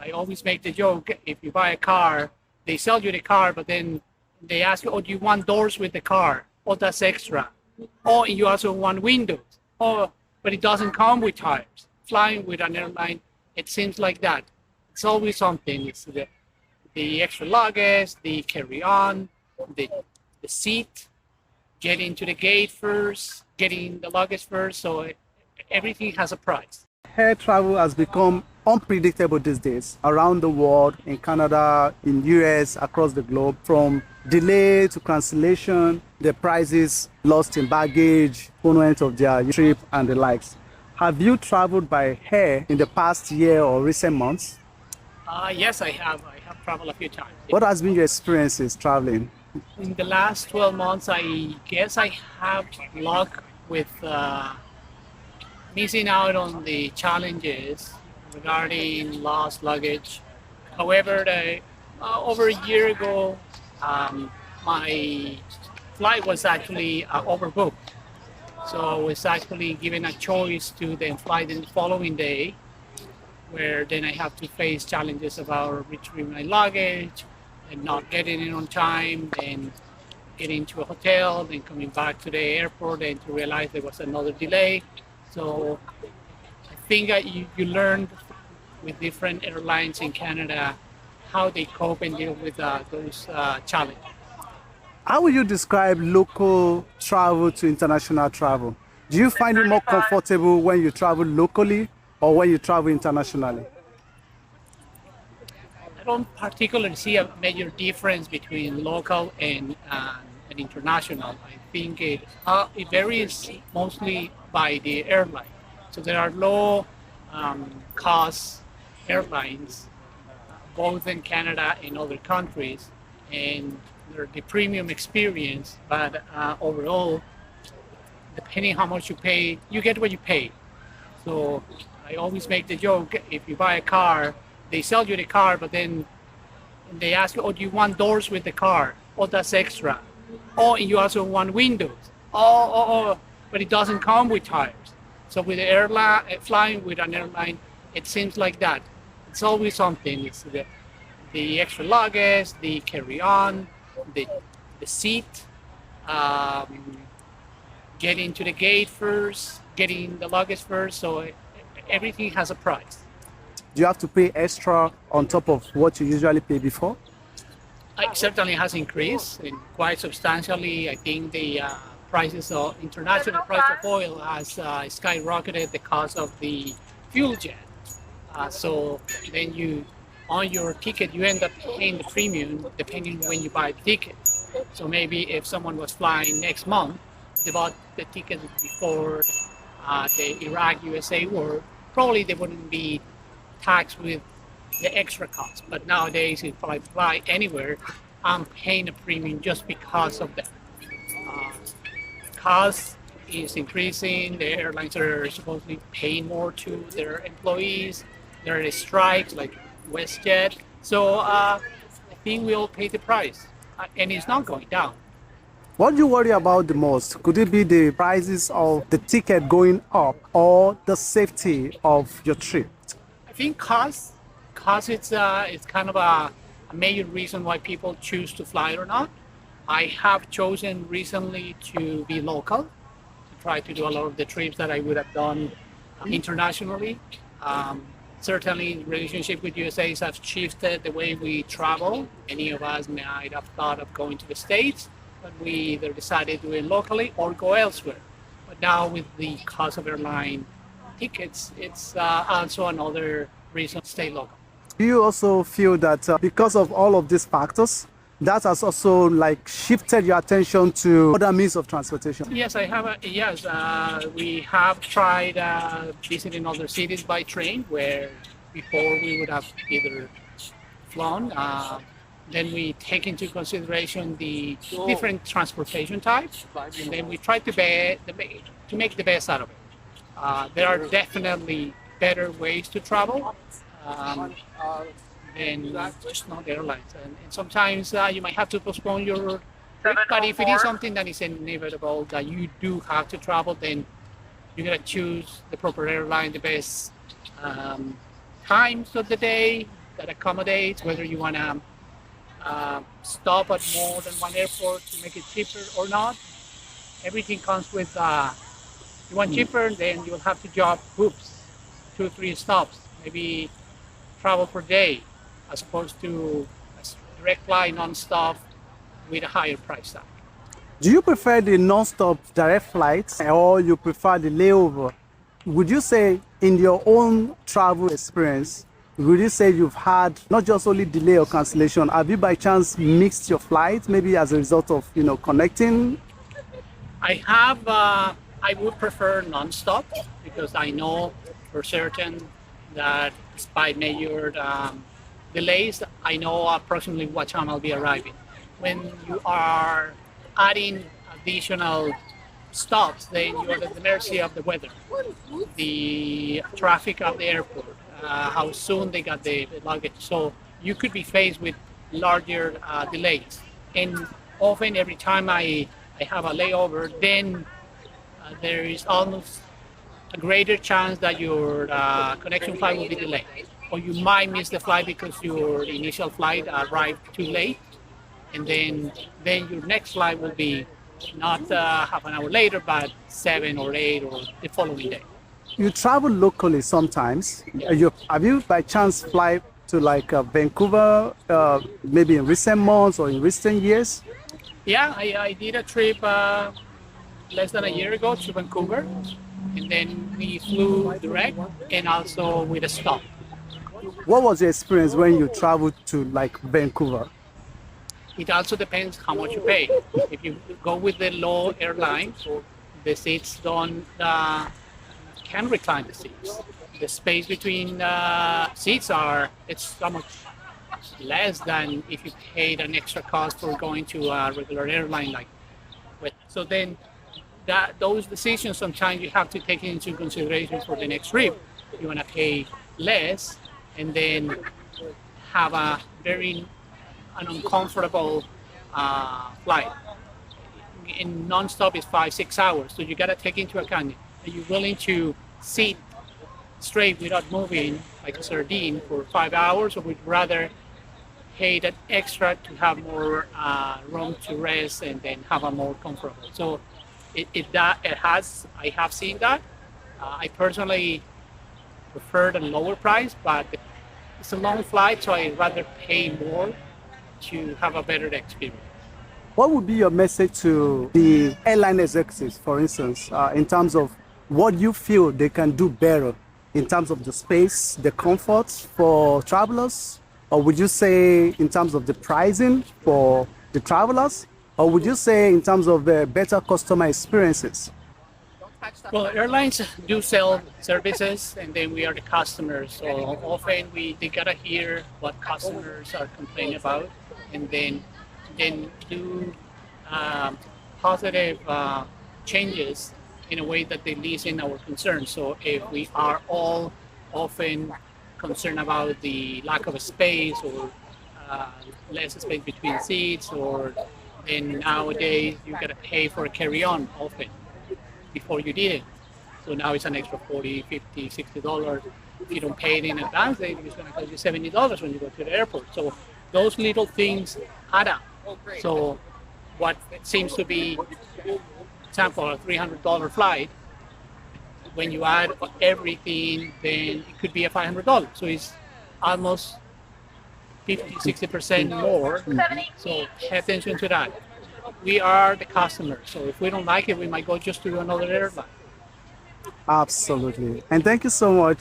I always make the joke, if you buy a car, they sell you the car, but then they ask you, oh, do you want doors with the car? Oh, that's extra. Oh, you also want windows. Oh, but it doesn't come with tires. Flying with an airline, it seems like that. It's always something. It's the extra luggage, the carry-on, the seat, getting to the gate first, getting the luggage first. So everything has a price. Air travel has become unpredictable these days around the world, in Canada, in US, across the globe, from delay to cancellation, the prices lost in baggage, components of their trip and the likes. Have you traveled by air in the past year or recent months? Yes, I have. I have traveled a few times. What has been your experiences traveling? In the last 12 months, I guess I have luck with missing out on the challenges regarding lost luggage. However, over a year ago, my flight was actually overbooked. So I was actually given a choice to then fly the following day, where then I have to face challenges about retrieving my luggage and not getting it on time, and getting to a hotel, then coming back to the airport and to realize there was another delay. So I think that you learned with different airlines in Canada how they cope and deal with those challenges. How would you describe local travel to international travel? Do you find it more comfortable when you travel locally or when you travel internationally? I don't particularly see a major difference between local and international. I think it varies mostly by the airline. So there are low cost airlines, both in Canada and other countries, and they're the premium experience, but overall, depending how much you pay, you get what you pay. So I always make the joke, if you buy a car, they sell you the car, but then they ask you, oh, do you want doors with the car? Oh, that's extra. Oh, and you also want windows. Oh, but it doesn't come with tires. So with the airline, flying with an airline, it seems like that. It's always something. It's the extra luggage, the carry-on, the seat, getting to the gate first, getting the luggage first. So everything has a price. Do you have to pay extra on top of what you usually pay before? It certainly has increased, and quite substantially. I think the prices of international price of oil has skyrocketed because of the fuel jet. So then on your ticket, you end up paying the premium depending when you buy the ticket. So maybe if someone was flying next month, they bought the ticket before the Iraq-USA war, probably they wouldn't be taxed with the extra cost. But nowadays, if I fly anywhere, I'm paying a premium just because of that. Cost is increasing. The airlines are supposedly paying more to their employees. There are strikes like WestJet. So I think we'll pay the price, and it's not going down. What do you worry about the most? Could it be the prices of the ticket going up or the safety of your trip? I think cost it's kind of a major reason why people choose to fly or not. I have chosen recently to be local, to try to do a lot of the trips that I would have done internationally. Certainly, relationship with USA have shifted the way we travel. Many of us might have thought of going to the States, but we either decided to do it locally or go elsewhere. But now with the cost of airline tickets, it's also another reason to stay local. Do you also feel that because of all of these factors, that has also shifted your attention to other means of transportation? Yes, I have. Yes, we have tried visiting other cities by train, where before we would have either flown. Then we take into consideration the different transportation types, and then we try to make the best out of it. There are definitely better ways to travel. And just not airlines. And sometimes you might have to postpone your trip, but if it is something that is inevitable that you do have to travel, then you gotta choose the proper airline, the best times of the day, that accommodates whether you want to stop at more than one airport to make it cheaper or not. Everything comes with you want cheaper, then you will have to job groups, 2 or 3 stops, maybe travel per day, as opposed to a direct flight non-stop with a higher price tag. Do you prefer the non-stop direct flights or you prefer the layover? Would you say in your own travel experience, would you say you've had not just only delay or cancellation, have you by chance mixed your flights maybe as a result of, connecting? I would prefer non-stop because I know for certain that despite major delays, I know approximately what time I'll be arriving. When you are adding additional stops, then you are at the mercy of the weather, the traffic of the airport, how soon they got the luggage. So you could be faced with larger delays. And often every time I have a layover, then there is almost a greater chance that your connection flight will be delayed. Or you might miss the flight because your initial flight arrived too late. And then your next flight will be not half an hour later, but 7 or 8 or the following day. You travel locally sometimes. Have you by chance fly to like Vancouver, maybe in recent months or in recent years? Yeah, I did a trip less than a year ago to Vancouver, and then we flew direct and also with a stop. What was your experience when you traveled to like Vancouver? It also depends how much you pay. If you go with the low airline, the seats can recline the seats. The space between seats it's so much less than if you paid an extra cost for going to a regular airline like. So then those decisions sometimes you have to take into consideration for the next trip. You want to pay less and then have an uncomfortable flight. In non-stop is 5-6 hours, so you got to take into account, are you willing to sit straight without moving like a sardine for 5 hours, or would you rather pay that extra to have more room to rest and then have a more comfortable? So I have seen that. I personally prefer the lower price, but it's a long flight, so I'd rather pay more to have a better experience. What would be your message to the airline executives, for instance, in terms of what you feel they can do better in terms of the space, the comforts for travelers? Or would you say in terms of the pricing for the travelers? Or would you say in terms of the better customer experiences? Well, airlines do sell services, and then we are the customers. So often they gotta hear what customers are complaining about, and then do positive changes in a way that they listen our concerns. So if we are all often concerned about the lack of a space or less space between seats, or then nowadays you gotta pay for a carry-on often before you did it. So now it's an extra $40, $50, $60. If you don't pay it in advance, then it's gonna cost you $70 when you go to the airport. So those little things add up. So what seems to be, for example, a $300 flight, when you add everything, then it could be a $500. So it's almost 50-60% more. So pay attention to that. We are the customers. So if we don't like it, we might go just to another airline. Absolutely. And thank you so much.